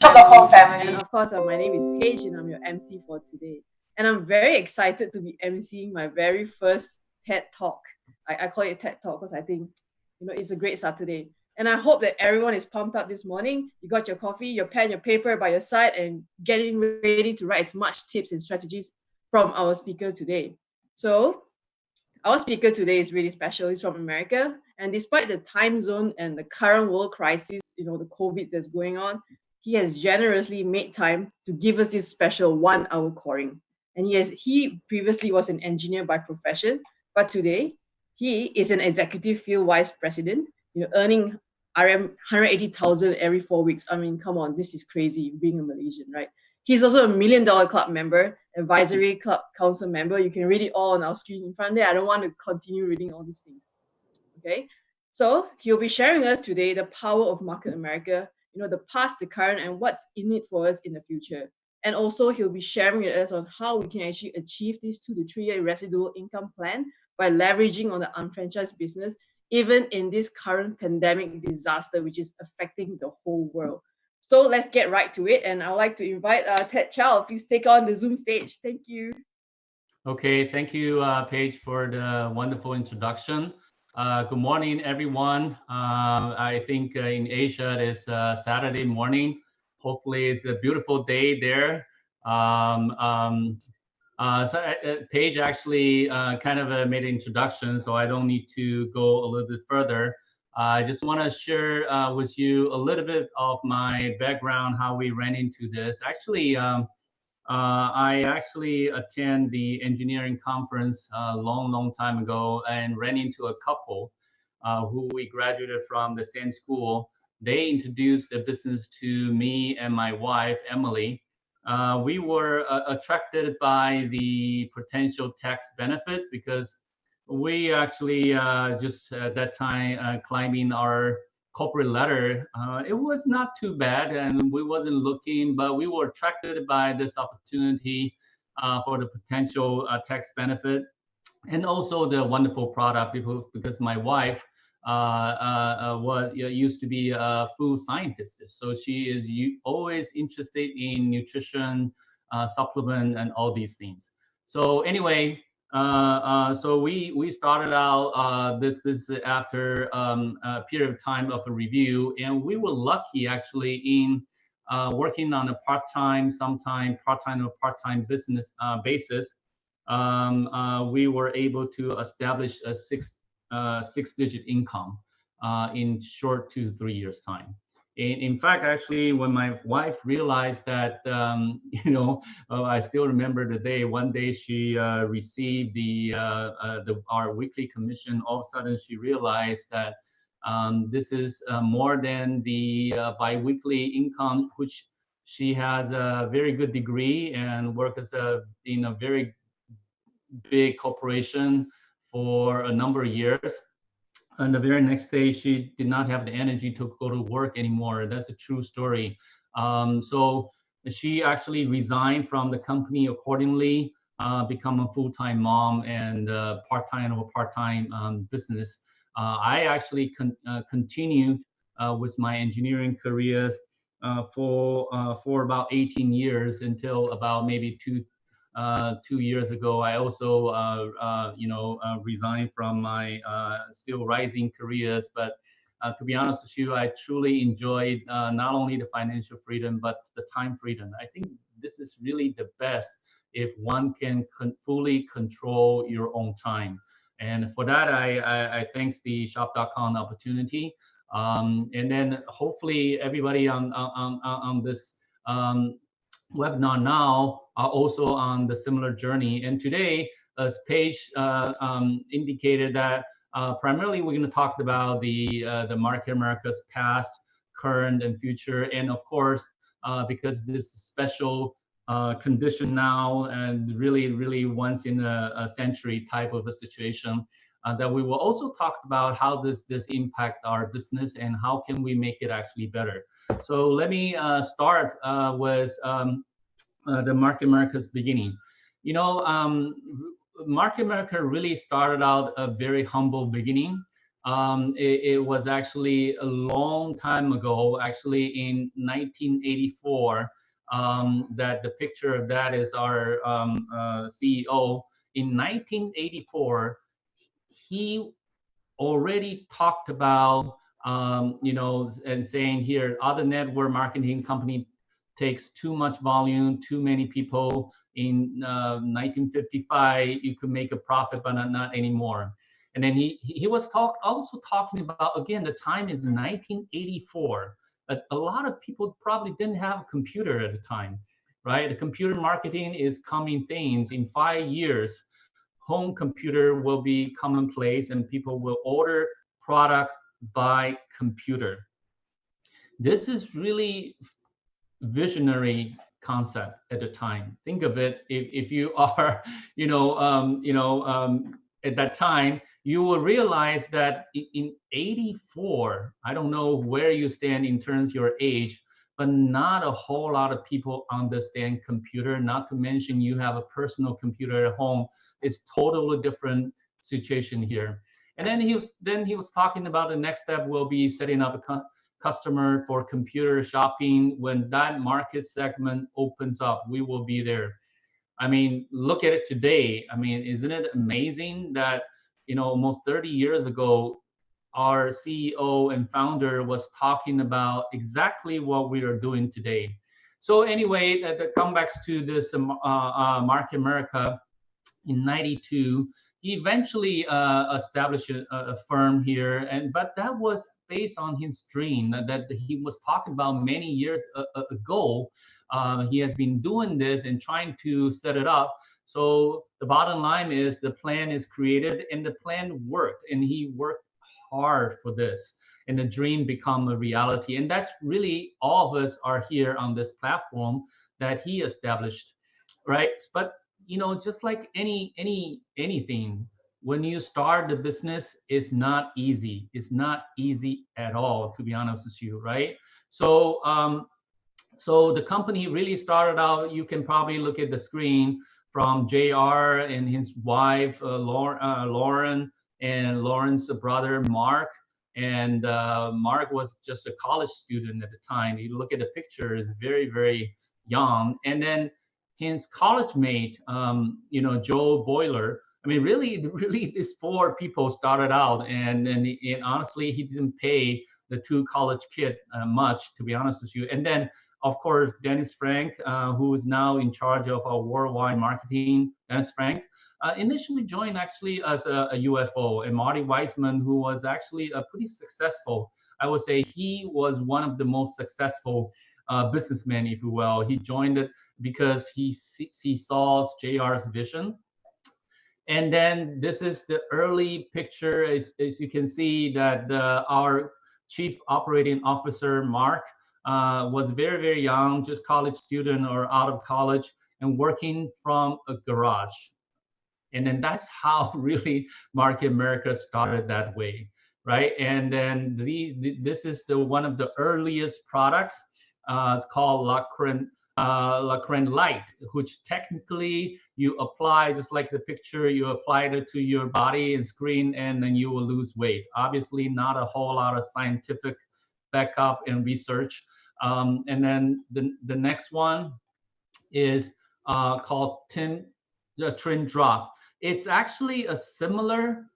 family. family. And of course, my name is Paige and I'm your MC for today. And I'm very excited to be MCing my very first TED Talk. I call it TED Talk because I think, it's a great Saturday. And I hope that everyone is pumped up this morning. You got your coffee, your pen, your paper by your side, and getting ready to write as much tips and strategies from our speaker today. So, our speaker today is really special. He's from America. And despite the time zone and the current world crisis, the COVID that's going on, he has generously made time to give us this special 1 hour coring. And he previously was an engineer by profession, but today he is an executive field vice president, earning RM 180,000 every 4 weeks. I mean, come on, this is crazy being a Malaysian, right? He's also a $1 million club member, advisory club council member. You can read it all on our screen in front there. I don't want to continue reading all these things. Okay. So he'll be sharing us today the power of Market America, the past, the current, and what's in it for us in the future. And also he'll be sharing with us on how we can actually achieve this 2 to 3 year residual income plan by leveraging on the unfranchised business, even in this current pandemic disaster, which is affecting the whole world. So let's get right to it. And I'd like to invite Ted Chow. Please take on the Zoom stage. Thank you. Okay, thank you, Paige, for the wonderful introduction. Good morning, everyone. I think in Asia it is Saturday morning. Hopefully, it's a beautiful day there. Paige actually kind of made an introduction, so I don't need to go a little bit further. I just want to share with you a little bit of my background, how we ran into this. Actually, I actually attend the engineering conference a long time ago and ran into a couple who we graduated from the same school. They introduced the business to me and my wife, Emily. We were attracted by the potential tax benefit because we actually just at that time climbing our corporate ladder. It was not too bad, and we wasn't looking, but we were attracted by this opportunity for the potential tax benefit, and also the wonderful product because my wife was used to be a food scientist, so she is always interested in nutrition, supplement, and all these things. So anyway, so we started out this after a period of time of a review, and we were lucky actually in working on a part-time or part-time business basis. We were able to establish a six-digit income in short 2 3 years time. In fact, actually, when my wife realized that, I still remember the day. One day she received our weekly commission. All of a sudden, she realized that this is more than the biweekly income, which she has a very good degree and work as in a very big corporation for a number of years. And the very next day, she did not have the energy to go to work anymore. That's a true story. So she actually resigned from the company accordingly, become a full-time mom and part-time business. I actually continued with my engineering careers for about 18 years until about maybe 2 years ago. I also, resigned from my still rising careers. But to be honest with you, I truly enjoyed not only the financial freedom, but the time freedom. I think this is really the best if one can fully control your own time. And for that, I thanks the shop.com opportunity. And then hopefully everybody on this webinar now are also on the similar journey. And today, as Paige indicated, that primarily we're going to talk about the Market America's past, current, and future, and of course, because this special condition now and really once in a century type of a situation, that we will also talk about how this impact our business and how can we make it actually better. So let me start with the Market America's beginning. You know, Market America really started out a very humble beginning. It was actually a long time ago, actually in 1984. That the picture of that is our CEO. In 1984, he already talked about, and saying here, other network marketing company takes too much volume, too many people. In 1955, you could make a profit, but not anymore. And then he was also talking about, again, the time is 1984. A lot of people probably didn't have a computer at the time, right? The computer marketing is coming things in 5 years. Home computer will be commonplace and people will order products by computer. This is really visionary concept at the time. Think of it, if you are, at that time, you will realize that in 84, I don't know where you stand in terms of your age, but not a whole lot of people understand computer, not to mention you have a personal computer at home. It's totally different situation here. And then he was talking about the next step will be setting up a customer for computer shopping. When that market segment opens up, we will be there. I mean, look at it today. I mean, isn't it amazing that, almost 30 years ago, our CEO and founder was talking about exactly what we are doing today. So anyway, that comes back to this Market America in 92. He eventually established a firm here, but that was based on his dream that he was talking about many years ago. He has been doing this and trying to set it up. So the bottom line is the plan is created and the plan worked, and he worked hard for this, and the dream become a reality. And that's really all of us are here on this platform that he established, right? But just like anything, when you start the business, it's not easy. It's not easy at all, to be honest with you, right? So the company really started out, you can probably look at the screen, from JR and his wife Lauren, and Lauren's brother Mark. And Mark was just a college student at the time. You look at the picture, is very, very young. And then his college mate, Joe Boiler. I mean, really, these four people started out, and honestly, he didn't pay the two college kid much, to be honest with you. And then, of course, Dennis Frank, who is now in charge of our worldwide marketing. Dennis Frank initially joined actually as a UFO, and Marty Weissman, who was actually a pretty successful. I would say he was one of the most successful businessmen, if you will. He joined it because he saw JR's vision. And then this is the early picture. As you can see that our chief operating officer, Mark, was very, very young, just college student or out of college, and working from a garage. And then that's how really Market America started that way, right? And then this is one of the earliest products. It's called La Creme Light, which technically you apply, just like the picture, you apply it to your body and screen, and then you will lose weight. Obviously, not a whole lot of scientific backup and research. And then the next one is called the Trim Drop. It's actually a similar